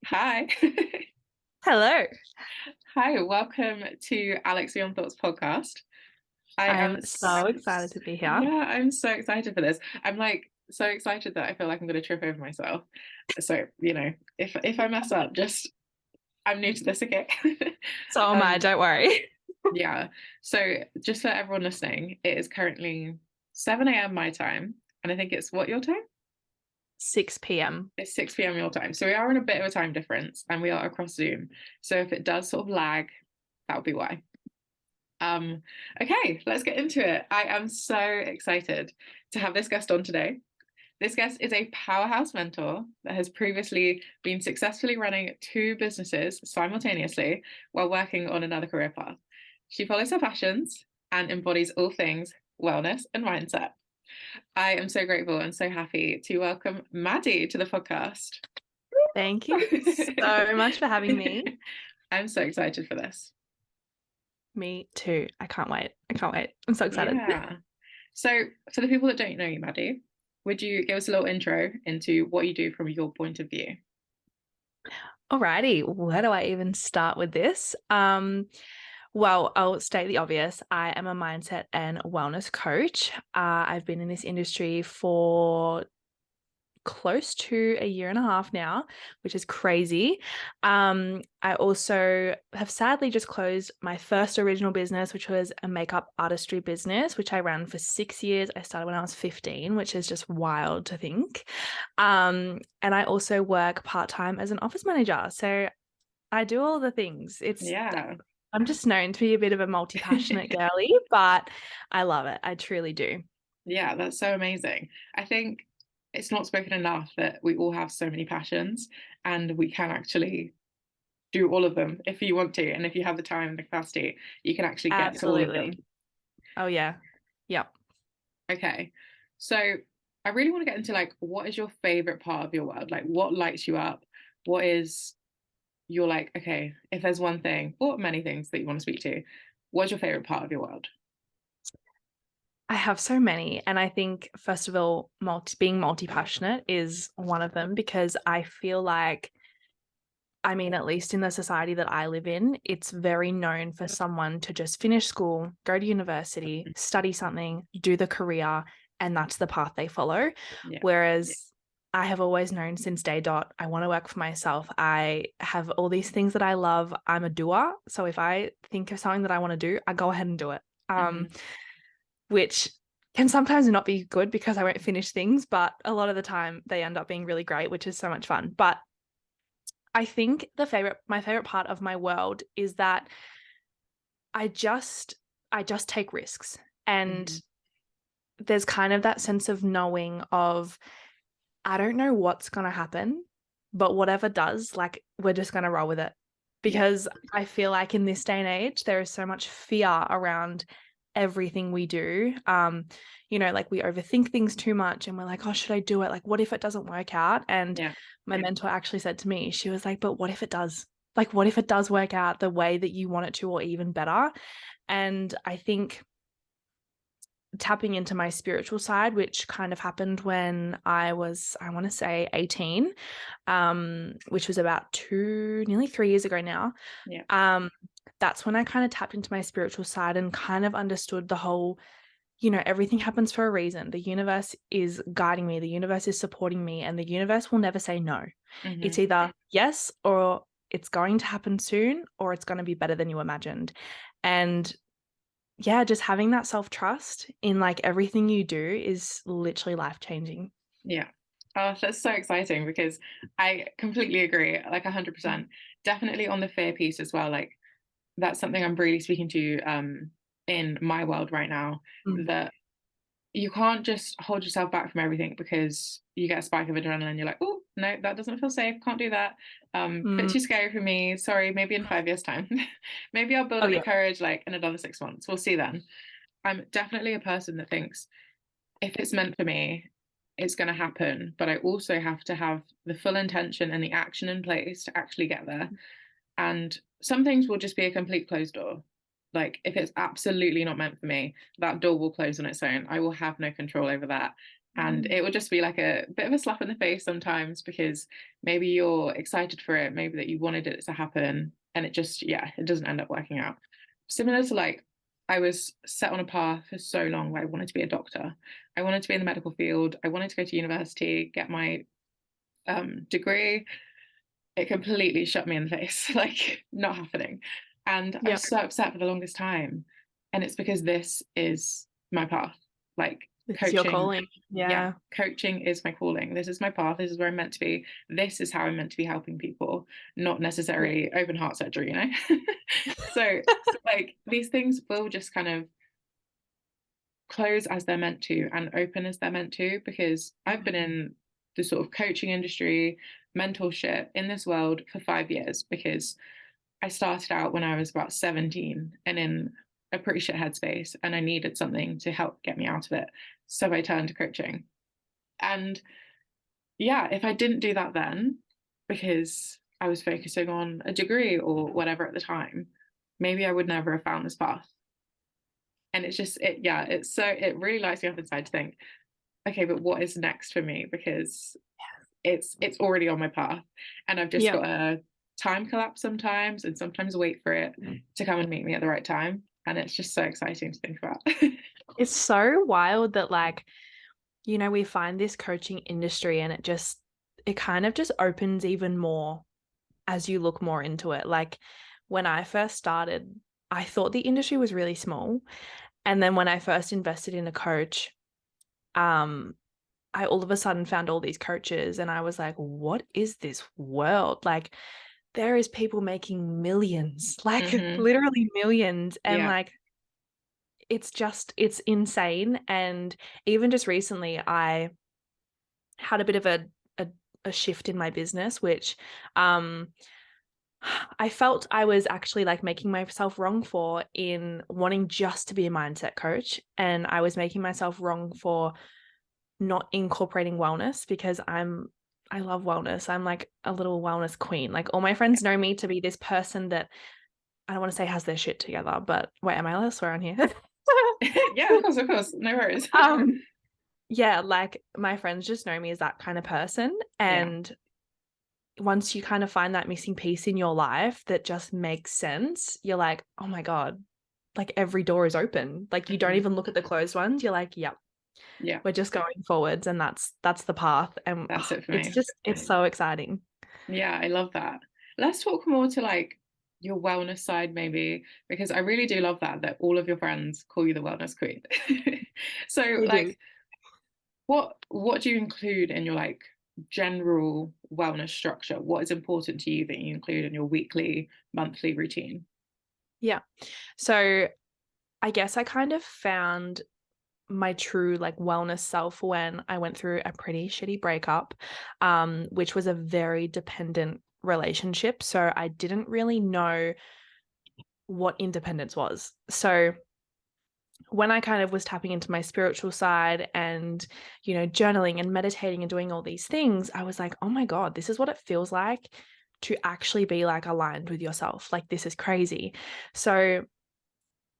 Hi. Hello. Hi, welcome to Alex Beyond Thoughts podcast. I I'm am, so excited to be here. yeah, I'm so excited for this. I'm like so excited that I feel like I'm going to trip over myself. So, if I mess up, just I'm new to this, okay? So am I, um, don't worry. yeah. So, just for everyone listening, it is currently 7 a.m. my time, and I think it's what your time? 6 p.m. It's 6 p.m. your time. So we are in a bit of a time difference, and we are across Zoom. So if it does sort of lag, that would be why. Um, okay, let's get into it. I am so excited to have this guest on today. This guest is a powerhouse mentor that has previously been successfully running two businesses simultaneously while working on another career path. She follows her passions and embodies all things wellness and mindset. I am so grateful and so happy to welcome Maddy to the podcast. Thank you so much for having me. I'm so excited for this. Me too. I can't wait. I can't wait. I'm so excited. Yeah. So, for the people that don't know you, Maddy, would you give us a little intro into what you do from your point of view? Alrighty, where do I even start with this? Well, I'll state the obvious. I am a mindset and wellness coach. I've been in this industry for close to a year and a half now, which is crazy. I also have sadly just closed my first original business, which was a makeup artistry business, which I ran for 6 years. I started when I was 15, which is just wild to think. And I also work part-time as an office manager. So I do all the things. Yeah. I'm just known to be a bit of a multi-passionate girly, but I love it. I truly do. Yeah, that's so amazing. I think it's not spoken enough that we all have so many passions and we can actually do all of them if you want to. And if you have the time and the capacity, you can actually get to all of them. Absolutely. Oh yeah. Yep. Okay. So I really want to get into like, what is your favorite part of your world? Like, what lights you up? What is you're like, okay, if there's one thing or many things that you want to speak to, what's your favorite part of your world? I have so many. And I think, first of all, being multi passionate is one of them because I feel like, I mean, at least in the society that I live in, it's very known for someone to just finish school, go to university, study something, do the career, and that's the path they follow. Yeah. Whereas I have always known since day dot, I want to work for myself. I have all these things that I love. I'm a doer. So if I think of something that I want to do, I go ahead and do it. Hmm. Which can sometimes not be good because I won't finish things, but a lot of the time they end up being really great, which is so much fun. But I think my favorite part of my world is that I just I just take risks. And Hmm. there's kind of that sense of knowing of I don't know what's going to happen, but whatever does, like we're just going to roll with it. Yeah. Because I feel like in this day and age there is so much fear around everything we do. Like we overthink things too much and we're like, oh, should I do it? Like, what if it doesn't work out? And Yeah. my mentor actually said to me, she was like, but what if it does? Like, what if it does work out the way that you want it to, or even better? And I think tapping into my spiritual side, which kind of happened when I was, I want to say 18, which was about nearly 3 years ago now. Yeah. Um, that's when I kind of tapped into my spiritual side and kind of understood the whole, everything happens for a reason. The universe is guiding me, the universe is supporting me, and the universe will never say no. It's Hmm. either yes, or it's going to happen soon, or it's going to be better than you imagined. And yeah, just having that self-trust in like everything you do is literally life-changing. Yeah. Oh, that's so exciting because I completely agree, like 100%. Definitely on the fear piece as well. Like that's something I'm really speaking to in my world right now, Mm. that you can't just hold yourself back from everything because you get a spike of adrenaline. You're like, oh, no, that doesn't feel safe. Can't do that. Bit Mm. too scary for me. Sorry, maybe in 5 years' time. Maybe I'll build Oh up the yeah. courage like in another 6 months. We'll see then. I'm definitely a person that thinks if it's meant for me, it's going to happen. But I also have to have the full intention and the action in place to actually get there. And some things will just be a complete closed door. Like if it's absolutely not meant for me, that door will close on its own. I will have no control over that. And it will just be like a bit of a slap in the face sometimes, because maybe you're excited for it, maybe that you wanted it to happen, and it just, yeah, it doesn't end up working out. Similar to like, I was set on a path for so long where I wanted to be a doctor. I wanted to be in the medical field. I wanted to go to university, get my degree. It completely shut me in the face, like not happening. And I Yeah. was so upset for the longest time. And it's because this is my path. Like This is your coaching, calling. yeah, Yeah. coaching is my calling. This is my path. This is where I'm meant to be. This is how I'm meant to be helping people, not Yeah. necessarily open heart surgery, you know? So like these things will just kind of close as they're meant to and open as they're meant to, because I've been in the sort of coaching industry, mentorship in this world for 5 years, because I started out when I was about 17 and in a pretty shit headspace, and I needed something to help get me out of it. So I turned to coaching. And yeah, if I didn't do that then, because I was focusing on a degree or whatever at the time, maybe I would never have found this path. And it's just it, yeah, it's so, it really lights me up inside to think, okay, but what is next for me? Because it's already on my path, and I've just Yeah. got to time collapse sometimes, and sometimes wait for it to come and meet me at the right time. And it's just so exciting to think about. It's so wild that like, we find this coaching industry and it kind of just opens even more as you look more into it. Like when I first started, I thought the industry was really small. And then when I first invested in a coach, I all of a sudden found all these coaches and I was like, what is this world? Like there is people making millions, like literally millions. And Yeah. like, it's insane. And even just recently, I had a bit of a shift in my business, which I felt I was actually like making myself wrong for in wanting just to be a mindset coach. And I was making myself wrong for not incorporating wellness, because I love wellness. I'm like a little wellness queen. Like all my friends know me to be this person that I don't want to say has their shit together, but wait, am I allowed to swear on here? Yeah, of course, no worries. Yeah, like my friends just know me as that kind of person. Yeah. And once you kind of find that missing piece in your life that just makes sense, you're like, oh my God, like every door is open. Like you don't even look at the closed ones. You're like, yep, Yeah, we're just going forwards, and that's the path. And that's it for it's me. just, it's so exciting. Yeah, I love that. Let's talk more to like your wellness side, maybe, because I really do love that all of your friends call you the wellness queen. So They do. like, what do you include in your like general wellness structure? What is important to you that you include in your weekly, monthly routine? Yeah. So I guess I kind of found my true like wellness self when I went through a pretty shitty breakup, which was a very dependent relationship. So I didn't really know what independence was. So when I kind of was tapping into my spiritual side and, journaling and meditating and doing all these things, I was like, oh my God, this is what it feels like to actually be like aligned with yourself. Like, this is crazy. So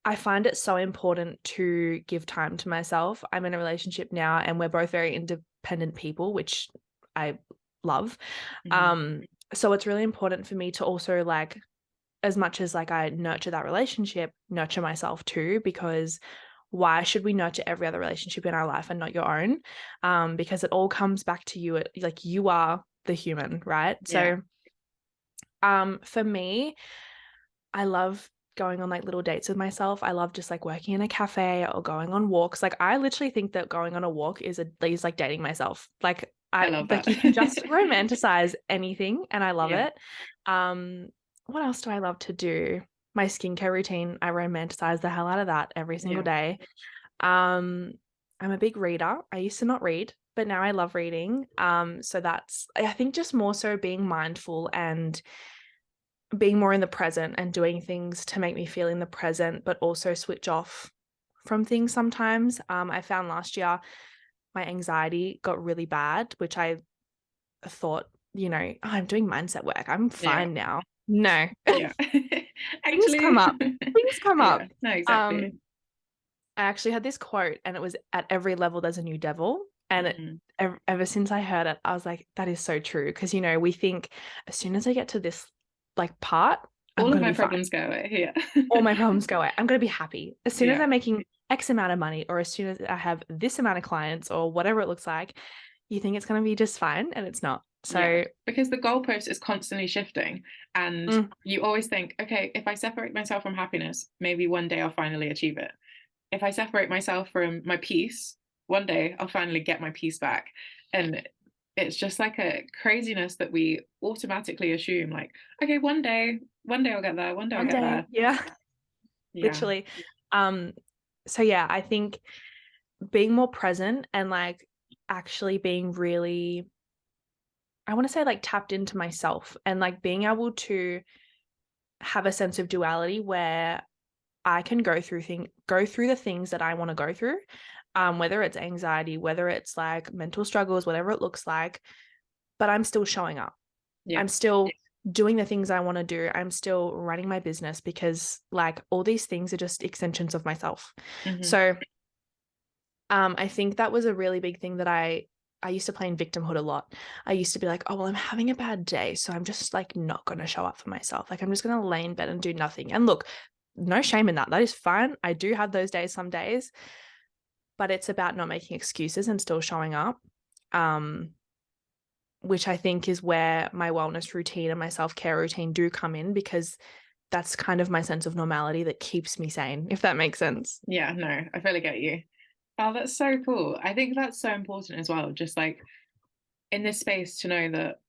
I find it so important to give time to myself. I'm in a relationship now and we're both very independent people, which I love. So it's really important for me to also like, as much as like I nurture that relationship, nurture myself too, because why should we nurture every other relationship in our life and not your own? Because it all comes back to you. Like you are the human, right? Yeah. So for me, I love going on like little dates with myself. I love just like working in a cafe or going on walks. Like I literally think that going on a walk is like dating myself. Like I I love like that. you can just romanticize anything and I love Yeah. it. What else do I love to do? My skincare routine, I romanticize the hell out of that every single Yeah. day. I'm a big reader. I used to not read, but now I love reading. So that's, I think, just more so being mindful and being more in the present and doing things to make me feel in the present, but also switch off from things sometimes. I found last year my anxiety got really bad, which I thought, oh, I'm doing mindset work. I'm Yeah. fine now. No, Yeah. things come Actually, up. Things come up. yeah, no, Um, exactly. I actually had this quote and it was, at every level, there's a new devil. And ever since I heard it, I was like, that is so true. Because, you know, we think as soon as I get to this like part, I'm All of going to my be fine. problems go away. Yeah. All my problems go away. I'm going to be happy. As soon as Yeah. I'm making X amount of money, or as soon as I have this amount of clients, or whatever it looks like, you think it's going to be just fine, and it's not. Yeah, So because the goalpost is constantly shifting, and you always think, okay, if I separate myself from happiness, maybe one day I'll finally achieve it. If I separate myself from my peace, one day I'll finally get my peace back. And it's just like a craziness that we automatically assume, like, okay, one day I'll get there, one day I'll one get day, there. yeah, Yeah. literally. So yeah, I think being more present and like actually being really, I want to say like tapped into myself, and like being able to have a sense of duality where I can go through the things that I want to go through, whether it's anxiety, whether it's like mental struggles, whatever it looks like, but I'm still showing up. Yeah. I'm still doing the things I want to do. I'm still running my business, because like all these things are just extensions of myself. So I think that was a really big thing that I used to play in victimhood a lot. I used to be like, oh, well, I'm having a bad day, so I'm just like not going to show up for myself. Like I'm just going to lay in bed and do nothing. And look, no shame in that. That is fine. I do have those days some days, but it's about not making excuses and still showing up, which I think is where my wellness routine and my self-care routine do come in, because that's kind of my sense of normality that keeps me sane, if that makes sense. Yeah, no, I really get you. Oh, that's so cool. I think that's so important as well. Just like in this space to know that,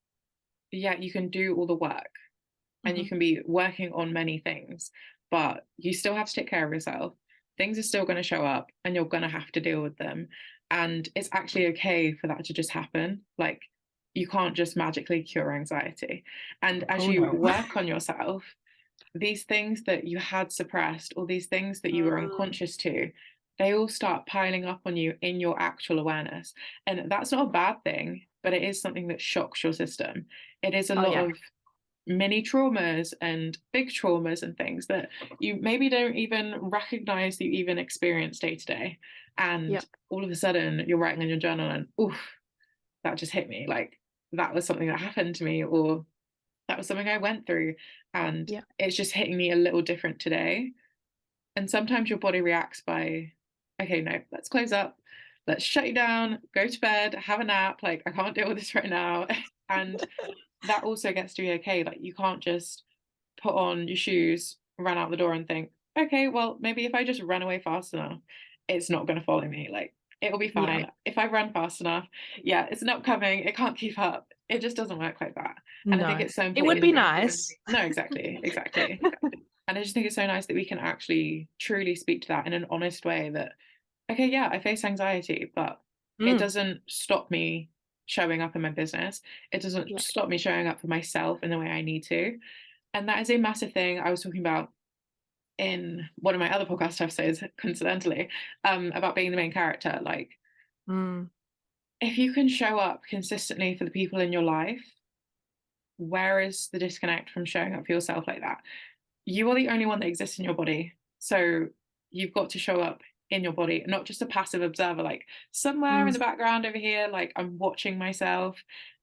yeah, you can do all the work and you can be working on many things, but you still have to take care of yourself. Things are still going to show up and you're going to have to deal with them. And it's actually okay for that to just happen. Like, you can't just magically cure anxiety. And as you work on yourself, these things that you had suppressed, or these things that you were unconscious to, they all start piling up on you in your actual awareness. And that's not a bad thing, but it is something that shocks your system. It is a lot of mini traumas and big traumas and things that you maybe don't even recognize that you even experience day to day. And all of a sudden you're writing in your journal and, oof, that just hit me. Like, that was something that happened to me, or that was something I went through, and it's just hitting me a little different today. And sometimes your body reacts by, okay, no, let's close up, let's shut you down, go to bed, have a nap. Like, I can't deal with this right now. And that also gets to be okay. Like, you can't just put on your shoes, run out the door and think, okay, well, maybe if I just run away fast enough, it's not going to follow me. Like, it'll be fine. If I run fast enough, it's not coming. It can't keep up. It just doesn't work like that. And I think it's so important. It would be nice. No, exactly. And I just think it's so nice that we can actually truly speak to that in an honest way that, okay, yeah, I face anxiety, but it doesn't stop me showing up in my business. It doesn't stop me showing up for myself in the way I need to. And that is a massive thing I was talking about in one of my other podcast episodes, coincidentally, about being the main character. Like, if you can show up consistently for the people in your life, where is the disconnect from showing up for yourself like that? You are the only one that exists in your body. So you've got to show up in your body, not just a passive observer, like somewhere in the background over here, like I'm watching myself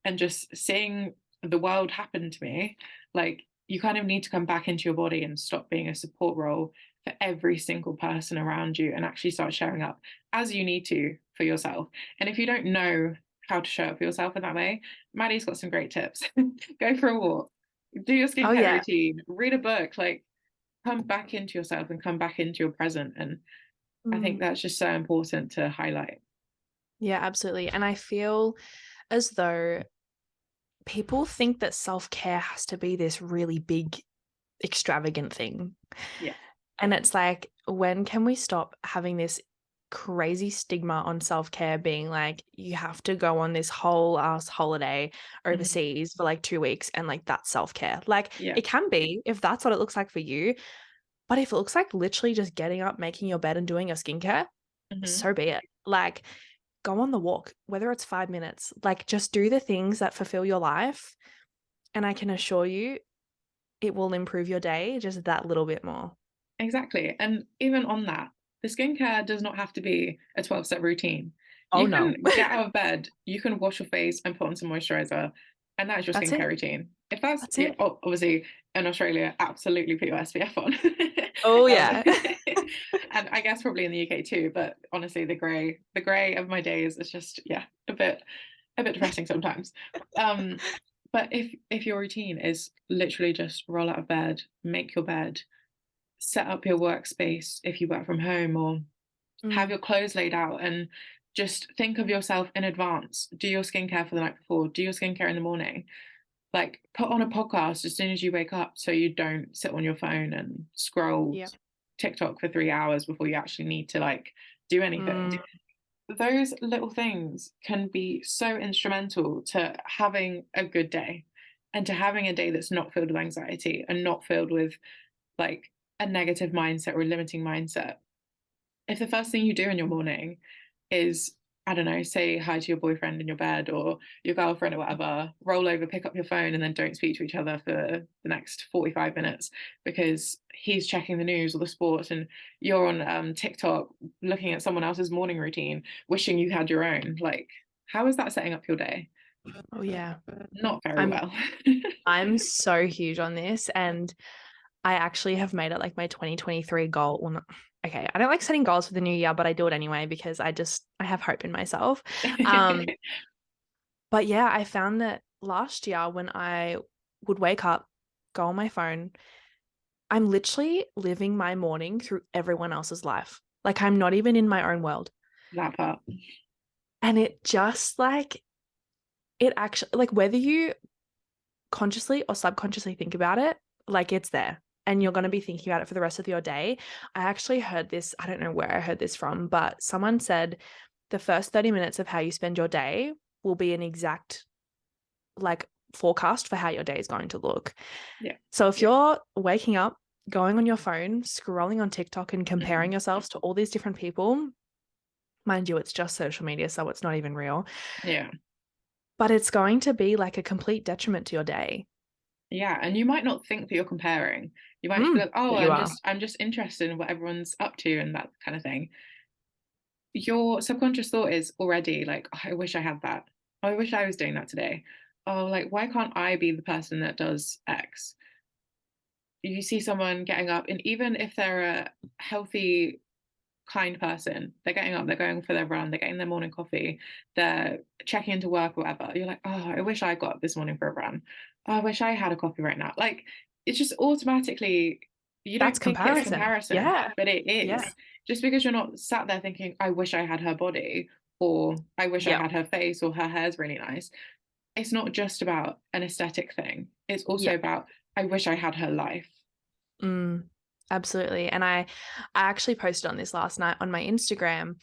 and just seeing the world happen to me. Like, you kind of need to come back into your body and stop being a support role for every single person around you, and actually start showing up as you need to for yourself. And if you don't know how to show up for yourself in that way, Maddy's got some great tips. Go for a walk, do your skincare routine, read a book, like, come back into yourself and come back into your present. And I think that's just so important to highlight. Yeah, absolutely. And I feel as though people think that self-care has to be this really big, extravagant thing. Yeah. And it's like, when can we stop having this crazy stigma on self-care being like, you have to go on this whole ass holiday overseas for like 2 weeks and like that's self-care. Like, it can be if that's what it looks like for you. But if it looks like literally just getting up, making your bed and doing your skincare, so be it. Like, go on the walk, whether it's 5 minutes, like just do the things that fulfill your life. And I can assure you it will improve your day just that little bit more. Exactly. And even on that, the skincare does not have to be a 12-step routine. Oh, You no. can get out of bed, you can wash your face and put on some moisturizer, and that's your That's it. skincare routine. If that's, That's yeah, it. obviously in Australia, absolutely put your SPF on. Oh, um, yeah. and I guess probably in the UK too, but honestly, the grey of my days is just, yeah, a bit depressing sometimes. Um, but if your routine is literally just roll out of bed, make your bed, set up your workspace if you work from home, or have Mm, your clothes laid out, and just think of yourself in advance. Do your skincare for the night before, do your skincare in the morning. Like, put on a podcast as soon as you wake up so you don't sit on your phone and scroll yeah. TikTok for 3 hours before you actually need to like do anything. Mm, Those little things can be so instrumental to having a good day, and to having a day that's not filled with anxiety and not filled with like a negative mindset or a limiting mindset. If the first thing you do in your morning is, I don't know, say hi to your boyfriend in your bed or your girlfriend or whatever, roll over, pick up your phone, and then don't speak to each other for the next 45 minutes because he's checking the news or the sports, and you're on TikTok looking at someone else's morning routine, wishing you had your own. Like, how is that setting up your day? oh, yeah. Not very I'm well. I'm so huge on this, and I actually have made it like my 2023 goal. Well, not, okay, I don't like setting goals for the new year, but I do it anyway because I have hope in myself. Um, but yeah, I found that last year when I would wake up, go on my phone, I'm literally living my morning through everyone else's life. Like I'm not even in my own world. That part. And it just like it actually like whether you consciously or subconsciously think about it, like it's there and you're going to be thinking about it for the rest of your day. I actually heard this, I don't know where I heard this from, but someone said the first 30 minutes of how you spend your day will be an exact like forecast for how your day is going to look. Yeah. So if you're waking up, going on your phone, scrolling on TikTok and comparing yourselves to all these different people, mind you, it's just social media, so it's not even real, Yeah. but it's going to be like a complete detriment to your day. Yeah, and you might not think that you're comparing. You might just be like, "Oh, But you are. I'm just interested in what everyone's up to and that kind of thing." Your subconscious thought is already like, oh, "I wish I had that. Oh, I wish I was doing that today. Oh, like why can't I be the person that does X?" You see someone getting up, and even if they're a healthy, kind person, they're getting up, they're going for their run, they're getting their morning coffee, they're checking into work or whatever. You're like, "Oh, I wish I got up this morning for a run. Oh, I wish I had a coffee right now." Like, it's just automatically, you That's don't think it's comparison. comparison, Yeah. but it Yeah. is. Just because you're not sat there thinking, "I wish I had her body," or "I wish I Yep. had her face," or "her hair's really nice." It's not just about an aesthetic thing. It's also Yep. about, "I wish I had her life." Absolutely. And I actually posted on this last night on my Instagram.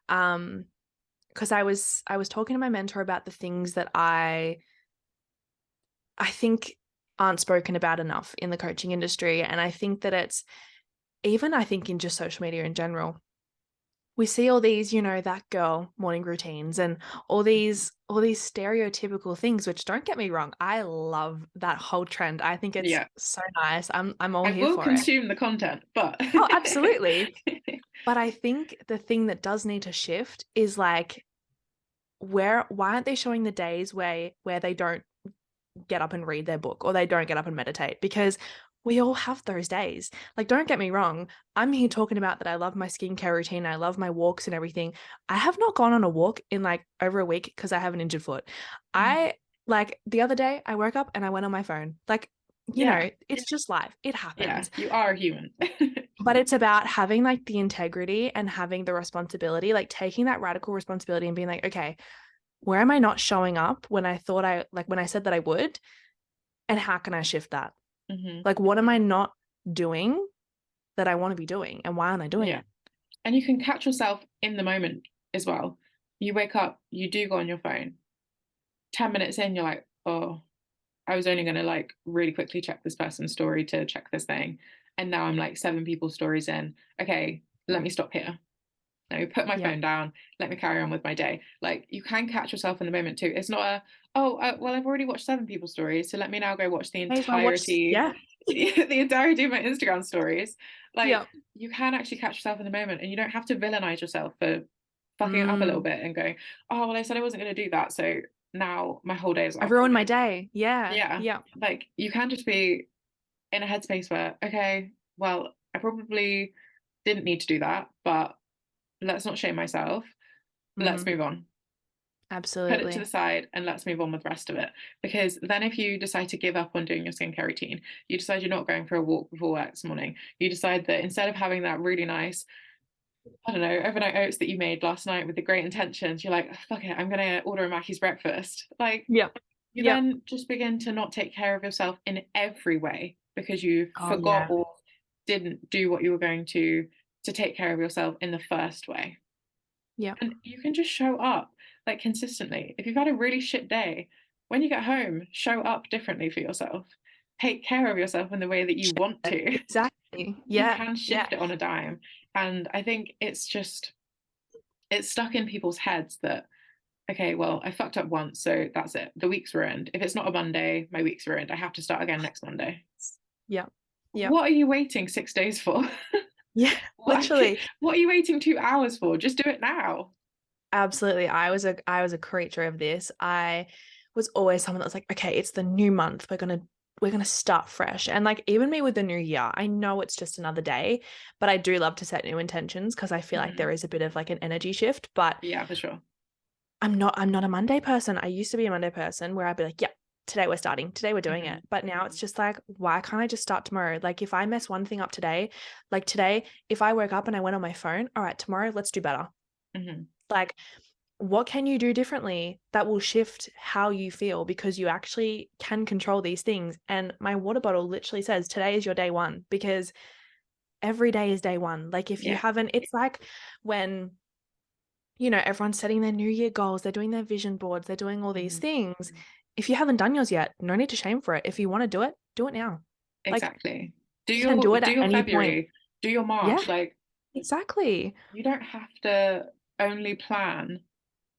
Because I was talking to my mentor about the things that I think aren't spoken about enough in the coaching industry. And I think that it's even I think in just social media in general. We see all these, that girl morning routines and all these stereotypical things, which don't get me wrong, I love that whole trend. I think it's Yeah. so nice. I'm all I here will for it. consume the content, but Oh, absolutely. But I think the thing that does need to shift is like why aren't they showing the days where they don't get up and read their book or they don't get up and meditate? Because we all have those days. Like, don't get me wrong. I'm here talking about that I love my skincare routine. I love my walks and everything. I have not gone on a walk in like over a week because I have an injured foot. I like the other day I woke up and I went on my phone. Like, yeah, it's just life. It yeah, happens. you are a human. But it's about having like the integrity and having the responsibility, like taking that radical responsibility and being like, okay, where am I not showing up when I thought when I said that I would? And how can I shift that? Hmm. Like, what am I not doing that I want to be doing? And why aren't I doing Yeah. it? And you can catch yourself in the moment as well. You wake up, you do go on your phone. 10 minutes in, you're like, "Oh, I was only going to like really quickly check this person's story to check this thing. And now I'm like 7 people's stories in. Okay, let me stop here. Let me put my Yeah. phone down. Let me carry on with my day." Like, you can catch yourself in the moment too. It's not well, I've already watched 7 people's stories, so let me now go watch the May as well watch. entirety, Yeah. the entirety of my Instagram stories. Like, Yeah. you can actually catch yourself in the moment, and you don't have to villainize yourself for fucking it up a little Mm. bit and going, oh, well, I said I wasn't going to do that. So now my whole day is I off. ruined my day. Yeah. Yeah. Yeah. Like you can just be in a headspace where, okay, well, I probably didn't need to do that, but let's not shame myself. Let's Mm-hmm. move on. Put it to the Absolutely. side and let's move on with the rest of it. Because then if you decide to give up on doing your skincare routine, you decide you're not going for a walk before work this morning, you decide that instead of having that really nice, I don't know, overnight oats that you made last night with the great intentions, you're like, "Oh, fuck it, I'm gonna order a Mackey's breakfast." Like Yep. you Yep. then just begin to not take care of yourself in every way because you Oh forgot yeah. or didn't do what you were going to take care of yourself in the first way. Yep. And you can just show up like consistently. If you've had a really shit day, when you get home, show up differently for yourself. Take care of yourself in the way that you want to. Exactly. You Yeah. can Yeah. shift it on a dime. And I think it's stuck in people's heads that, okay, well, I fucked up once, so that's it. The week's ruined. If it's not a Monday, my week's ruined. I have to start again next Monday. Yep. Yep. What are you waiting 6 days for? Yeah. Like, Literally. what are you waiting 2 hours for? Just do it now. Absolutely. I was a creature of this. I was always someone that was like, okay, it's the new month. We're gonna start fresh. And like even me with the new year, I know it's just another day, but I do love to set new intentions because I feel like Mhm. there is a bit of like an energy shift. But Yeah, for sure. I'm not a Monday person. I used to be a Monday person where I'd be like, yeah, today we're starting. Today we're doing it. Mhm. But now it's just like, why can't I just start tomorrow? Like if I mess one thing up today, like today, if I woke up and I went on my phone, all right, tomorrow let's do better. Mhm. Like what can you do differently that will shift how you feel because you actually can control these things? And my water bottle literally says today is your day one because every day is day one. Like if you Yeah. haven't, it's like when everyone's setting their new year goals, they're doing their vision boards, they're doing all these Mhm. things. If you haven't done yours yet, no need to shame for it. If you want to do it now. Like Exactly. you can do it Do at your any point. February, do your Yeah, March. Like exactly. you don't have to only plan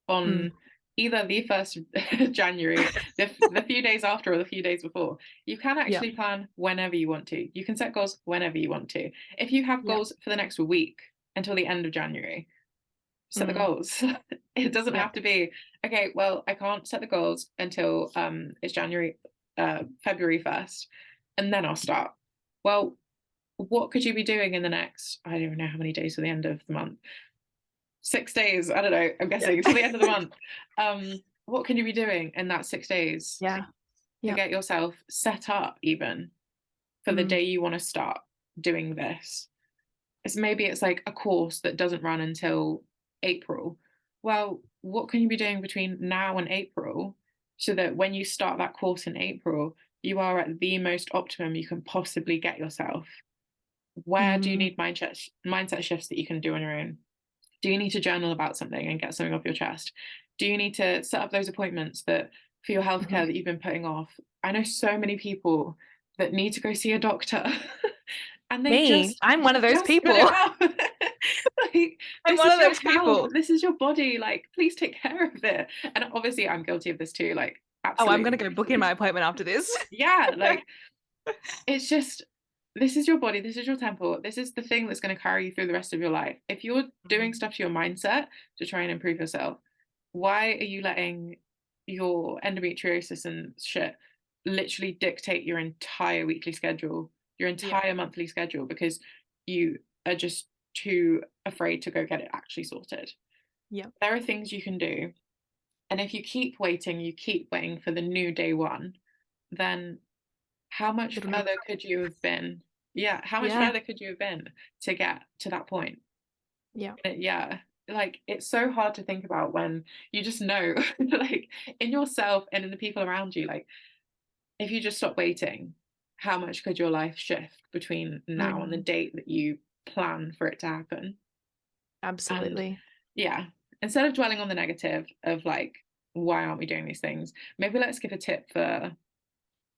Mm, on either the first of January, the few days after, or the few days before. You can yeah, actually plan whenever you want to. You can set goals whenever you want to. If you have yeah, goals for the next week until the end of January, set the mm, goals. It doesn't yeah, have to be, okay, well, I can't set the goals until it's February 1st, and then I'll start. Well, what could you be doing in the next, I don't even know how many days to the end of the month? 6 days, I don't know, I'm yeah, guessing, till the end of the month. What can you be doing in that 6 days yeah, to yeah, get yourself set up even for the mm, day you want to start doing this? Maybe it's like a course that doesn't run until April. Well, what can you be doing between now and April so that when you start that course in April, you are at the most optimum you can possibly get yourself? Where do you mm, need mindset shifts that you can do on your own? Do you need to journal about something and get something off your chest? Do you need to set up those appointments that for your healthcare mhm. that you've been putting off? I know so many people that need to go see a doctor and they Me, I'm one of those just put it people. off. Like, I'm this one is of your those health, people. this is your body, like please take care of it. And obviously I'm guilty of this too, like Oh, I'm gonna absolutely. go book in my appointment after this. Yeah, like it's just, this is your body, this is your temple, this is the thing that's going to carry you through the rest of your life. If you're doing Mhm. stuff to your mindset to try and improve yourself, why are you letting your endometriosis and shit literally dictate your entire weekly schedule, your Yeah, entire monthly schedule, because you are just too afraid to go get it actually sorted? yeah, There are things you can do, and if you keep waiting for the new day one, then how much it'll never further could you have been? Yeah, how much yeah, further could you have been to get to that point? yeah, Yeah, like it's so hard to think about when you just know, like in yourself and in the people around you, like if you just stop waiting, how much could your life shift between now and the mm, date that you plan for it to happen? And absolutely. yeah, instead of dwelling on the negative of like, why aren't we doing these things? Maybe let's give a tip for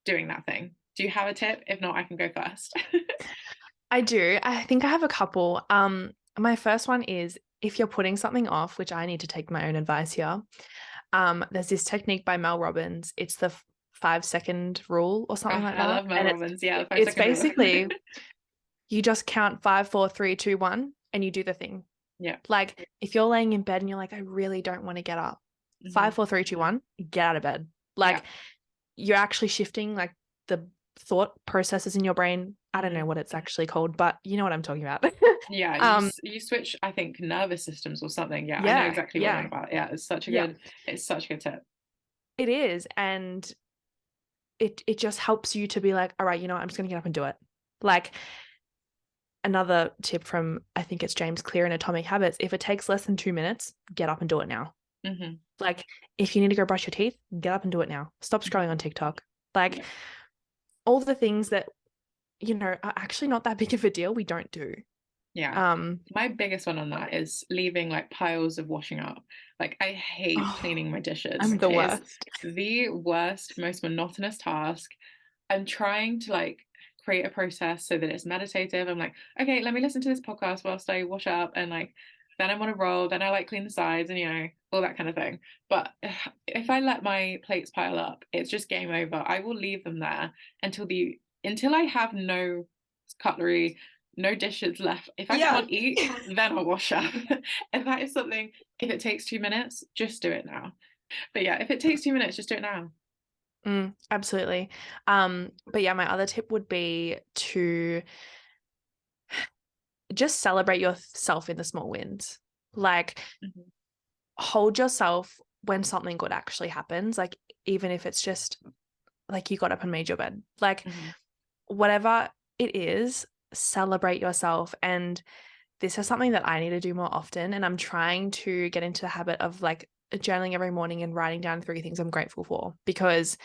doing that thing. Do you have a tip? If not, I can go first. I do. I think I have a couple. My first one is if you're putting something off, which I need to take my own advice here. There's this technique by Mel Robbins. It's the 5 second rule or something Oh, like I that. love Mel And it's Robbins. Yeah, the five it's second rule. basically you just count 5, 4, 3, 2, 1, and you do the thing. Yeah. Like if you're laying in bed and you're like, I really don't want to get up. Hmm. 5, 4, 3, 2, 1, get out of bed. Yeah. Like you're actually shifting like the thought processes in your brain. I don't know Hmm. what it's actually called, but you know what I'm talking about. Yeah, um, you switch, I think, nervous systems or something. Yeah, I know yeah, exactly what you're on yeah, about. Yeah, yeah, it's such a good tip. it is. And it just helps you to be like, all right, you know what, I'm just gonna get up and do it. Like another tip from, I think it's James Clear in Atomic Habits, if it takes less than 2 minutes, get up and do it now. Hmm. Like if you need to go brush your teeth, get up and do it now. Stop scrolling on TikTok. Like Yeah. all the things that, you know, are actually not that big of a deal, we don't do. Yeah. Um, My biggest one on that is leaving like piles of washing up. Like I hate oh, cleaning my dishes. I'm the It is worst. the worst, most monotonous task. I'm trying to like create a process so that it's meditative. I'm like, okay, let me listen to this podcast whilst I wash up, and like then I'm on a roll, then I like clean the sides and all that kind of thing. But if I let my plates pile up, it's just game over. I will leave them there until I have no cutlery, no dishes left. If I Yeah. can't eat, then I'll wash up. And that is something, if it takes 2 minutes, just do it now. But yeah, if it takes 2 minutes, just do it now. Absolutely. But yeah, my other tip would be to just celebrate yourself in the small wins. Like Mhm. hold yourself when something good actually happens. Like even if it's just like you got up and made your bed. Like Mhm. whatever it is, celebrate yourself. And this is something that I need to do more often. And I'm trying to get into the habit of like journaling every morning and writing down 3 things I'm grateful for, because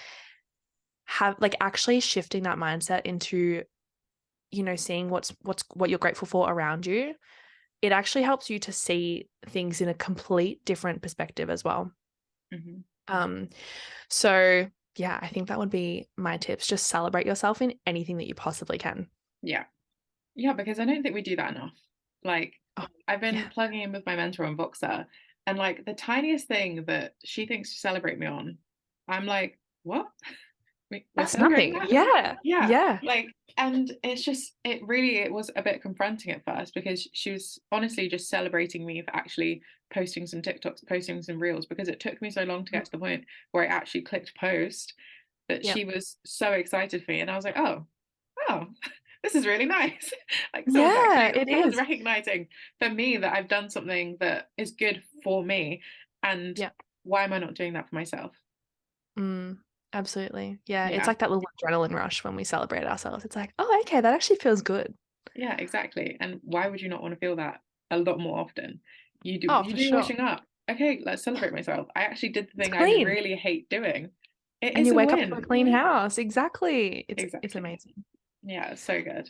have like actually shifting that mindset into, you know, seeing what you're grateful for around you, it actually helps you to see things in a complete different perspective as well. Mhm. Um, so yeah, I think that would be my tips. Just celebrate yourself in anything that you possibly can. Yeah. Yeah, because I don't think we do that enough. Like, Oh, I've been yeah. plugging in with my mentor on Voxer, and like the tiniest thing that she thinks to celebrate me on, I'm like, what? We're That's celebrating nothing. that? Yeah. Yeah. Yeah. Like, and it's just, it was a bit confronting at first because she was honestly just celebrating me for actually posting some TikToks, posting some reels, because it took me so long to get to the point where I actually clicked post, that Yeah. she was so excited for me. And I was like, oh, this is really nice. Like Yeah, it someone's is. recognizing for me that I've done something that is good for me. And Yeah. why am I not doing that for myself? Mm, absolutely. Yeah. It's Yeah. like that little adrenaline rush when we celebrate ourselves. It's like, oh, okay, that actually feels good. Yeah, exactly. And why would you not want to feel that a lot more often? Oh, You for do your sure. washing up. Okay, let's celebrate myself. I actually did the It's thing I clean. really hate doing. It And is you a wake up to a win. clean house. Exactly. It's Exactly. amazing. Yeah, it's so good.